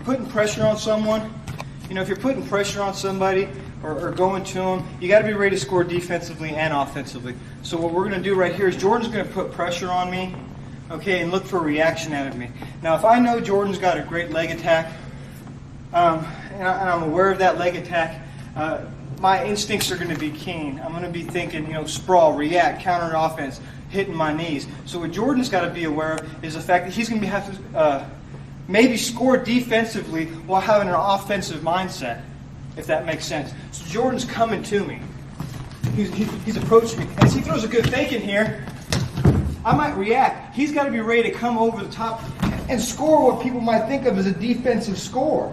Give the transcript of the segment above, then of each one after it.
putting pressure on someone, if you're putting pressure on somebody or going to them, you got to be ready to score defensively and offensively. So what we're going to do right here is Jordan's going to put pressure on me, okay, and look for a reaction out of me. Now, if I know Jordan's got a great leg attack, and I'm aware of that leg attack, my instincts are going to be keen. I'm going to be thinking, sprawl, react, counter offense, hitting my knees. So what Jordan's got to be aware of is the fact that he's going to have to maybe score defensively while having an offensive mindset, if that makes sense. So Jordan's coming to me. He's approaching me. As he throws a good fake in here, I might react. He's got to be ready to come over the top and score what people might think of as a defensive score.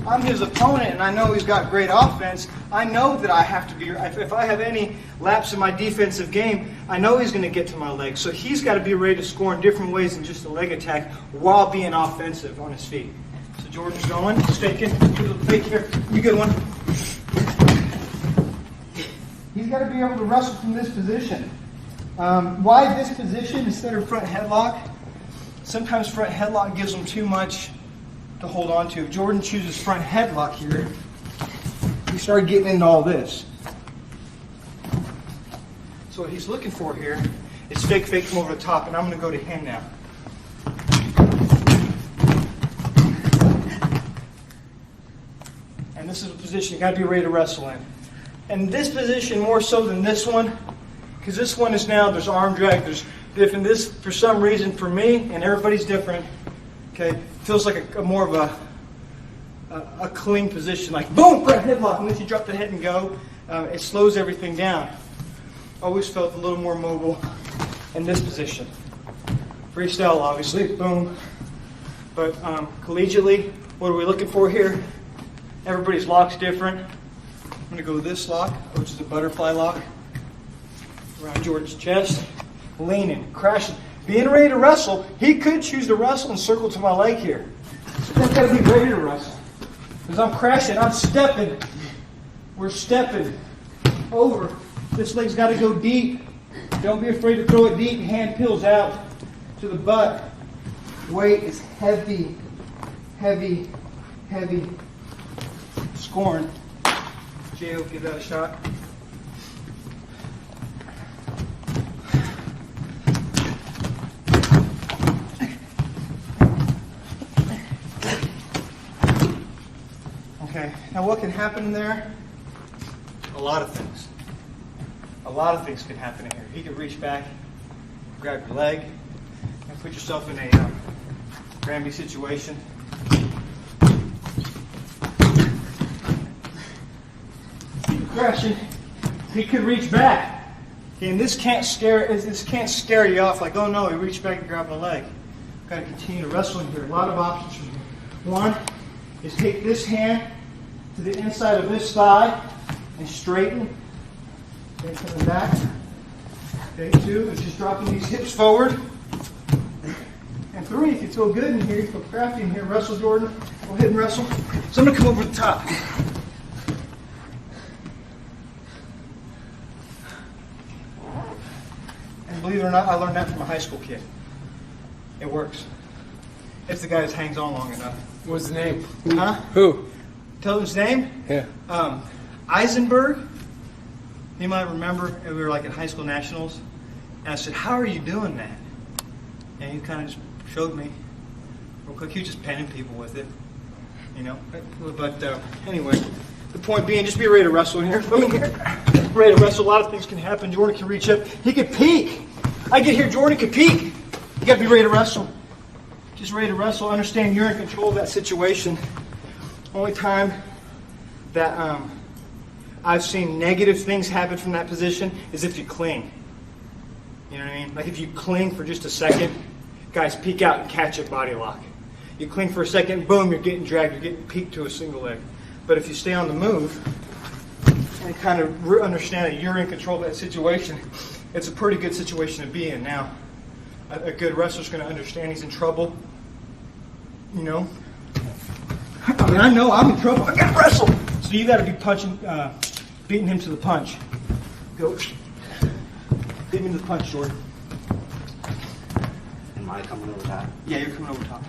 I'm his opponent, and I know he's got great offense. I know that I have to be, if I have any lapse in my defensive game, I know he's going to get to my legs. So he's got to be ready to score in different ways than just a leg attack while being offensive on his feet. So Jordan's going, faking, do the fake here. You good one. He's got to be able to wrestle from this position. Why this position instead of front headlock? Sometimes front headlock gives him too much to hold on to. If Jordan chooses front headlock here, he started getting into all this. So what he's looking for here is fake from over the top, and I'm going to go to him now. And this is a position you got to be ready to wrestle in. And this position more so than this one, because this one is now, there's arm drag, there's different. This, for some reason, for me, and everybody's different, okay, feels like a more of a clean position, like boom, front headlock, and once you drop the head and go, it slows everything down. Always felt a little more mobile in this position. Freestyle, obviously, boom. But collegiately, what are we looking for here? Everybody's lock's different. I'm going to go with this lock, which is a butterfly lock, around Jordan's chest, leaning, crashing. Being ready to wrestle, he could choose to wrestle and circle to my leg here. So I've got to be ready to wrestle. Because I'm crashing, I'm stepping. We're stepping over. This leg's got to go deep. Don't be afraid to throw it deep. Hand peels out to the butt. Weight is heavy, heavy, heavy. Scoring. J.O., give that a shot. Okay, now what can happen in there? A lot of things. A lot of things can happen in here. He could reach back, grab your leg, and put yourself in a Granby situation. Crashing. He could reach back. Okay, and this can't scare you off like, oh no, he reached back and grabbed my leg. Got to continue to wrestle in here. A lot of options from here. One is take this hand to the inside of this thigh and straighten. Okay, coming back. Okay, two is just dropping these hips forward. And three, if you feel good in here, you feel crafty in here, wrestle Jordan. Go ahead and wrestle. So I'm going to come over the top. And believe it or not, I learned that from a high school kid. It works. If the guy just hangs on long enough. What's the name? Huh? Who? Tell him his name? Yeah. Eisenberg. You might remember we were like at high school nationals. And I said, how are you doing that? And he kind of just showed me real quick. He was just penning people with it. But anyway, the point being, just be ready to wrestle in here. Ready to wrestle. A lot of things can happen. Jordan can reach up. He could peek. I get here, Jordan could peek. You got to be ready to wrestle. Just ready to wrestle. Understand you're in control of that situation. Only time that I've seen negative things happen from that position is if you cling. You know what I mean? Like if you cling for just a second, guys peek out and catch a body lock. You cling for a second, boom, you're getting dragged, you're getting peeked to a single leg. But if you stay on the move and kind of understand that you're in control of that situation, it's a pretty good situation to be in. Now, a good wrestler's going to understand he's in trouble. I mean, I know I'm in trouble. I got to wrestle. So you got to be punching, beating him to the punch. Go. Beat him to the punch, Jordan. Am I coming over top? Yeah, you're coming over top.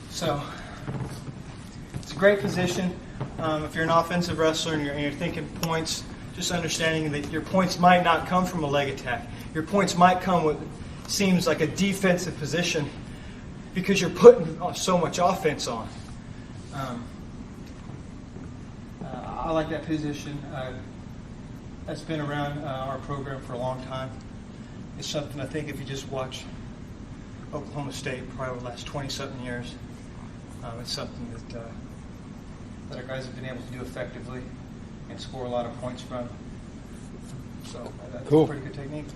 So, it's a great position. If you're an offensive wrestler and you're thinking points, just understanding that your points might not come from a leg attack. Your points might come with seems like a defensive position because you're putting so much offense on. I like that position. That's been around our program for a long time. It's something I think if you just watch Oklahoma State probably over the last 20-something years, it's something that our guys have been able to do effectively and score a lot of points from. So that's Cool. a pretty good technique.